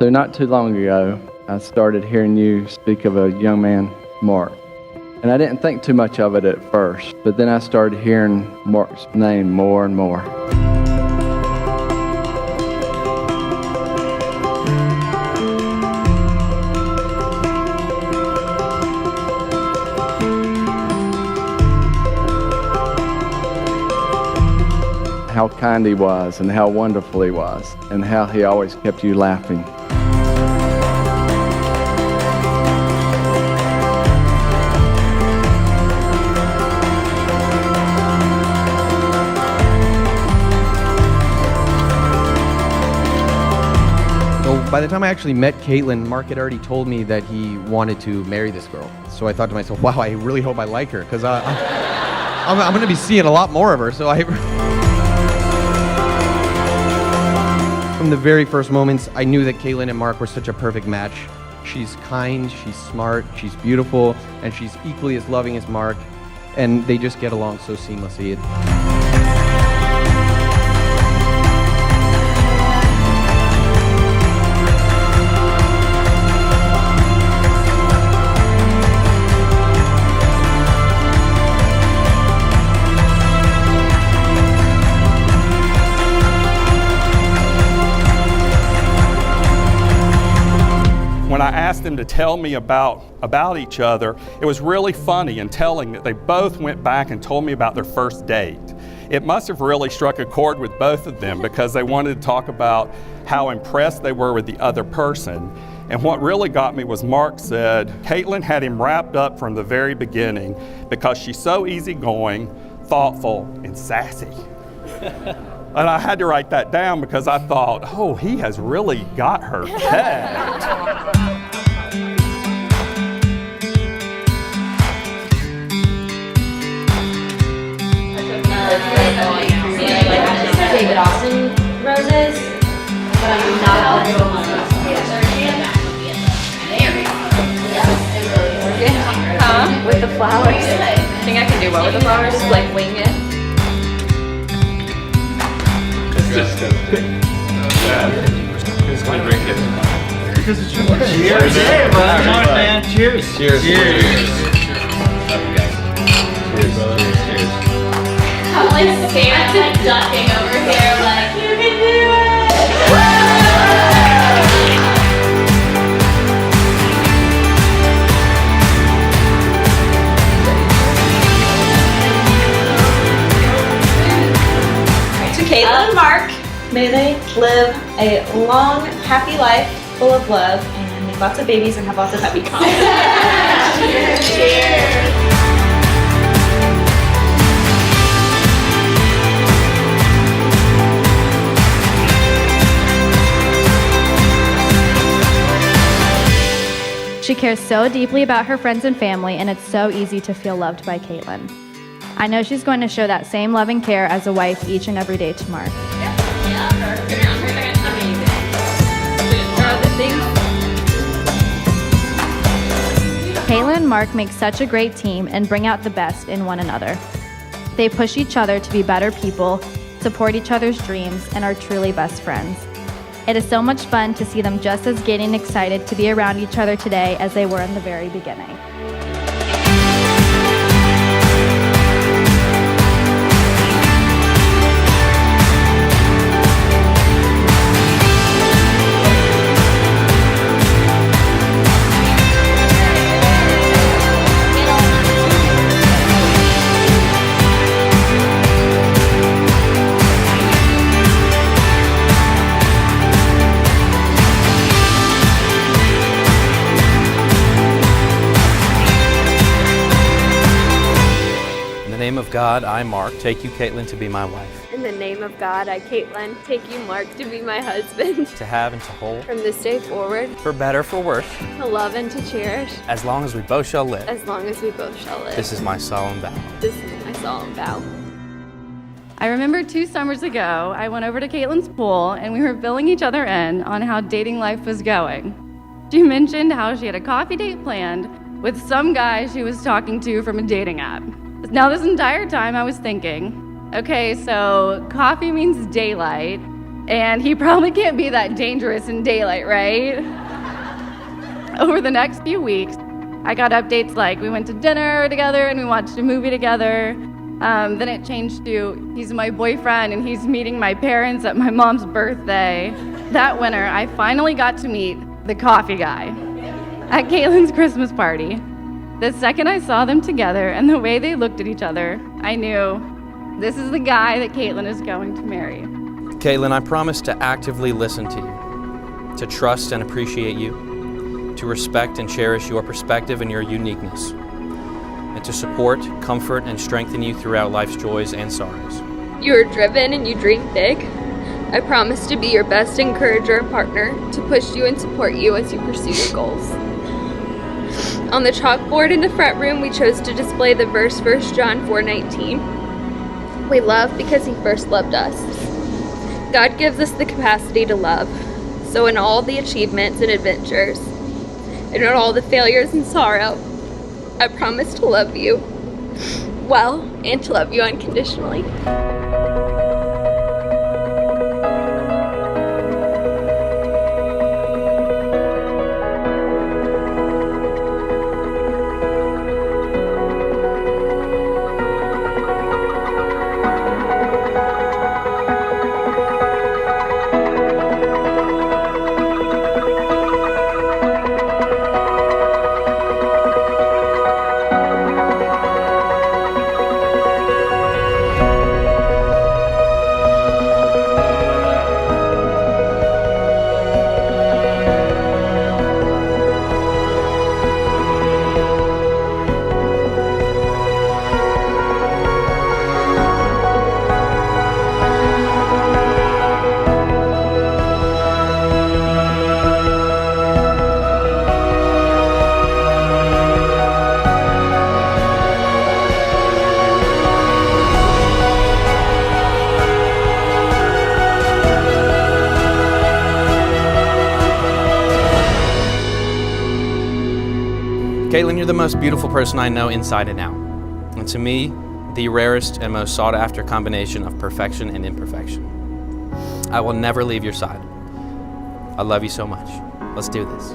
So not too long ago, I started hearing you speak of a young man, Mark. And I didn't think too much of it at first, but then I started hearing Mark's name more and more. How kind he was, and how wonderful he was, and how he always kept you laughing. So by the time I actually met Kaitlyn, Mark had already told me that he wanted to marry this girl. So I thought to myself, wow, I really hope I like her, because I'm going to be seeing a lot more of her. So from the very first moments, I knew that Kaitlyn and Mark were such a perfect match. She's kind, she's smart, she's beautiful, and she's equally as loving as Mark, and they just get along so seamlessly. When I asked them to tell me about each other, it was really funny and telling that they both went back and told me about their first date. It must have really struck a chord with both of them because they wanted to talk about how impressed they were with the other person. And what really got me was Mark said Kaitlyn had him wrapped up from the very beginning because she's so easygoing, thoughtful, and sassy. And I had to write that down because I thought, oh, he has really got her pegged. David Austin roses, but I'm not eligible for those. Huh? With the flowers. I think I can do what with the flowers? Like wing it. Because it's your birthday. Cheers. Hey, bud. Come on, man. Cheers. Cheers. Cheers. Love you guys. Cheers. Cheers. I'm like scared, I'm like ducking over here, like, you can do it! To Kaitlyn and Mark, may they live a long, happy life full of love and make lots of babies and have lots of happy times. Cheers! Cheers! She cares so deeply about her friends and family, and it's so easy to feel loved by Kaitlyn. I know she's going to show that same love and care as a wife each and every day to Mark. Kaitlyn and Mark make such a great team and bring out the best in one another. They push each other to be better people, support each other's dreams, and are truly best friends. It is so much fun to see them just as getting excited to be around each other today as they were in the very beginning. In the name of God, I, Mark, take you, Kaitlyn, to be my wife. In the name of God, I, Kaitlyn, take you, Mark, to be my husband. To have and to hold. From this day forward. For better, for worse. To love and to cherish. As long as we both shall live. As long as we both shall live. This is my solemn vow. This is my solemn vow. I remember 2 summers ago, I went over to Kaitlyn's pool and we were filling each other in on how dating life was going. She mentioned how she had a coffee date planned with some guy she was talking to from a dating app. Now this entire time I was thinking, okay, so coffee means daylight, And he probably can't be that dangerous in daylight, right? Over the next few weeks, I got updates like we went to dinner together and we watched a movie together. Then it changed to he's my boyfriend and he's meeting my parents at my mom's birthday. That winter, I finally got to meet the coffee guy at Kaitlyn's Christmas party. The second I saw them together and the way they looked at each other, I knew this is the guy that Kaitlyn is going to marry. Kaitlyn, I promise to actively listen to you, to trust and appreciate you, to respect and cherish your perspective and your uniqueness, and to support, comfort, and strengthen you throughout life's joys and sorrows. You are driven and you dream big. I promise to be your best encourager and partner, to push you and support you as you pursue your goals. On the chalkboard in the front room, we chose to display the verse 1 John 4:19. We love because he first loved us. God gives us the capacity to love. So in all the achievements and adventures, and in all the failures and sorrow, I promise to love you well and to love you unconditionally. Kaitlyn, you're the most beautiful person I know inside and out. And to me, the rarest and most sought after combination of perfection and imperfection. I will never leave your side. I love you so much. Let's do this.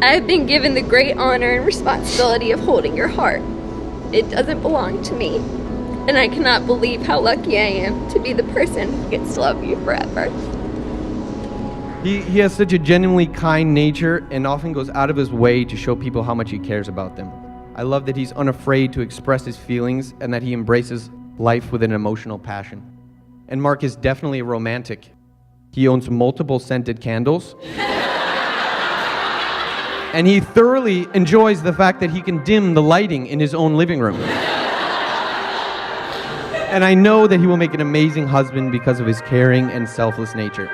I have been given the great honor and responsibility of holding your heart. It doesn't belong to me, and I cannot believe how lucky I am to be the person who gets to love you forever. He has such a genuinely kind nature and often goes out of his way to show people how much he cares about them. I love that he's unafraid to express his feelings and that he embraces life with an emotional passion. And Mark is definitely a romantic. He owns multiple scented candles. And he thoroughly enjoys the fact that he can dim the lighting in his own living room. And I know that he will make an amazing husband because of his caring and selfless nature.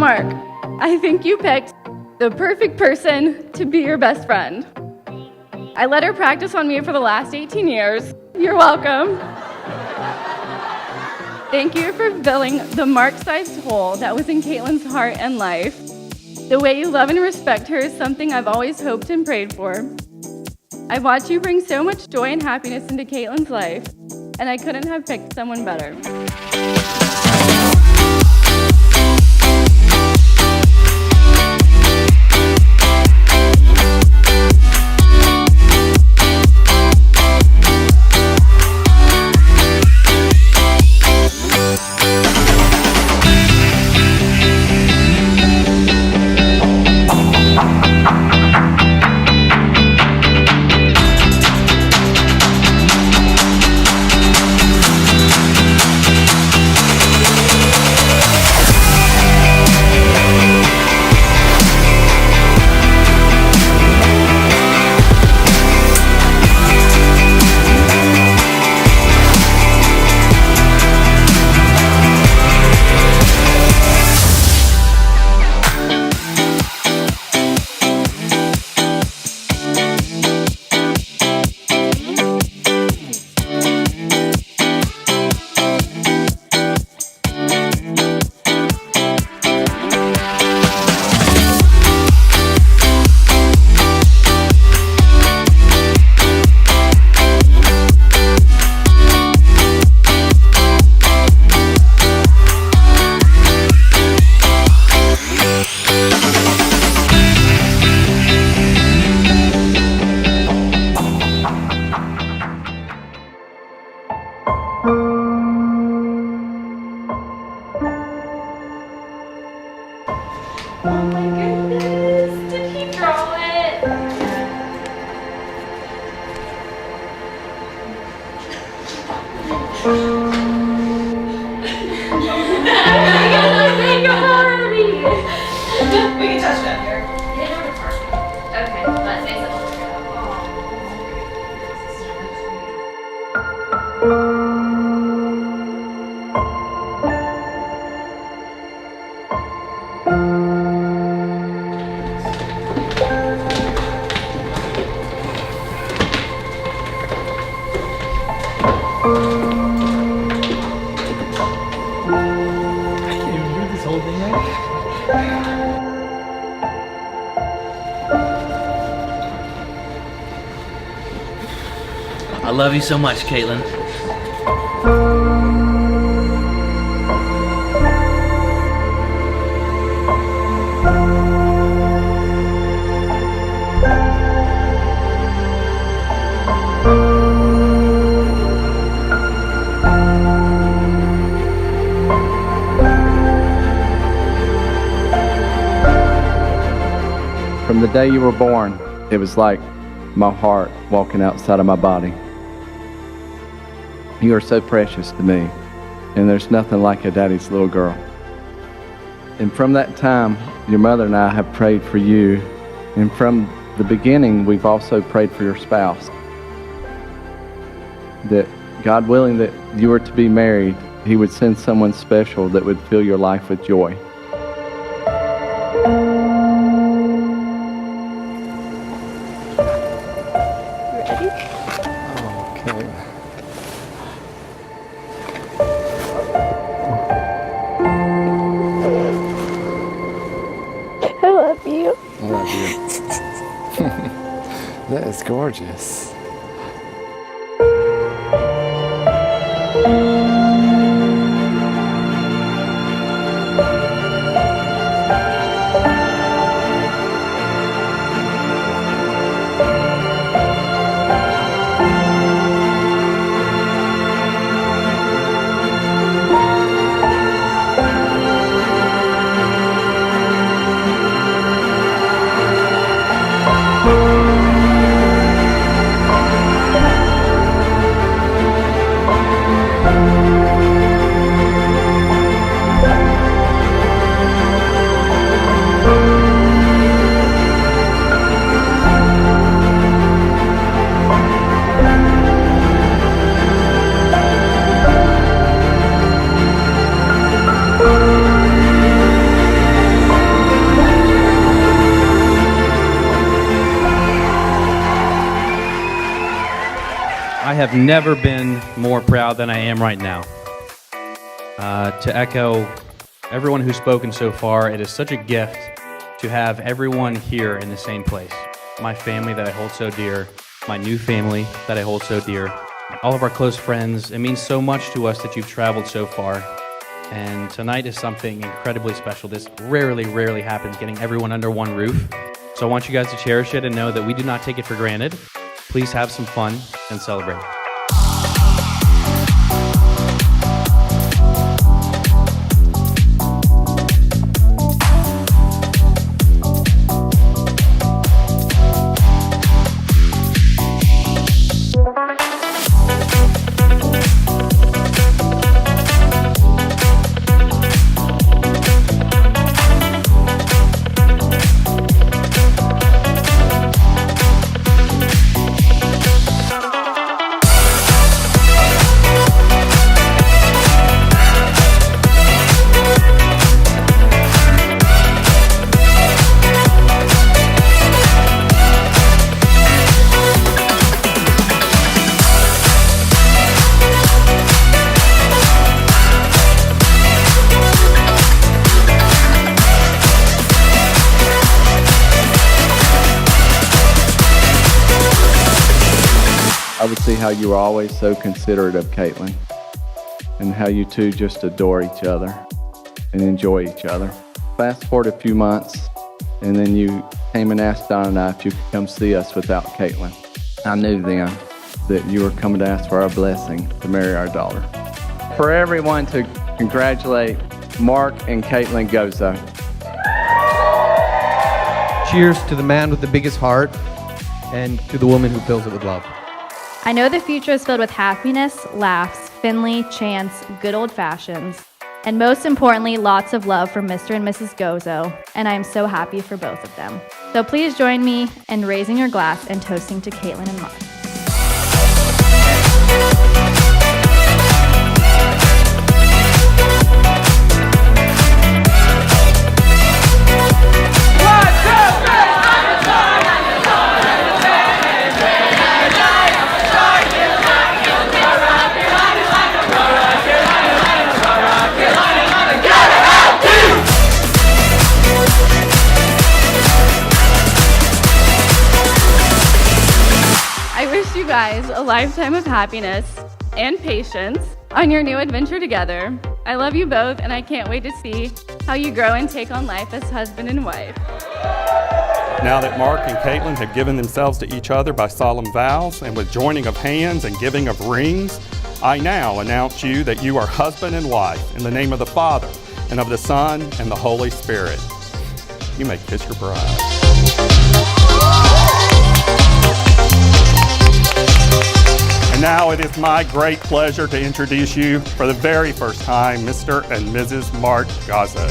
Mark, I think you picked the perfect person to be your best friend. I let her practice on me for the last 18 years. You're welcome. Thank you for filling the Mark-sized hole that was in Kaitlyn's heart and life. The way you love and respect her is something I've always hoped and prayed for. I've watched you bring so much joy and happiness into Kaitlyn's life, and I couldn't have picked someone better. Oh my goodness, did he draw it? We can touch it up here. Okay, but face it. I can't even do this whole thing right. I love you so much, Kaitlyn. From the day you were born, it was like my heart walking outside of my body. You are so precious to me, and there's nothing like a daddy's little girl. And from that time, your mother and I have prayed for you, and from the beginning, we've also prayed for your spouse. That God willing that you were to be married, He would send someone special that would fill your life with joy. I love you. I love you. That is gorgeous. I have never been more proud than I am right now. To echo everyone who's spoken so far, it is such a gift to have everyone here in the same place. My family that I hold so dear, my new family that I hold so dear, all of our close friends. It means so much to us that you've traveled so far. And tonight is something incredibly special. This rarely happens, getting everyone under one roof. So I want you guys to cherish it and know that we do not take it for granted. Please have some fun and celebrate. I would see how you were always so considerate of Kaitlyn and how you two just adore each other and enjoy each other. Fast forward a few months, and then you came and asked Don and I if you could come see us without Kaitlyn. I knew then that you were coming to ask for our blessing to marry our daughter. For everyone to congratulate Mark and Kaitlyn Gozo. Cheers to the man with the biggest heart and to the woman who fills it with love. I know the future is filled with happiness, laughs, Finley, chance, good old fashions, and most importantly, lots of love from Mr. and Mrs. Gozo, and I am so happy for both of them. So please join me in raising your glass and toasting to Kaitlyn and Maass. I wish you guys a lifetime of happiness and patience on your new adventure together. I love you both, and I can't wait to see how you grow and take on life as husband and wife. Now that Mark and Kaitlyn have given themselves to each other by solemn vows and with joining of hands and giving of rings, I now announce you that you are husband and wife in the name of the Father and of the Son and the Holy Spirit. You may kiss your bride. And now it is my great pleasure to introduce you for the very first time, Mr. and Mrs. Mark Gozo.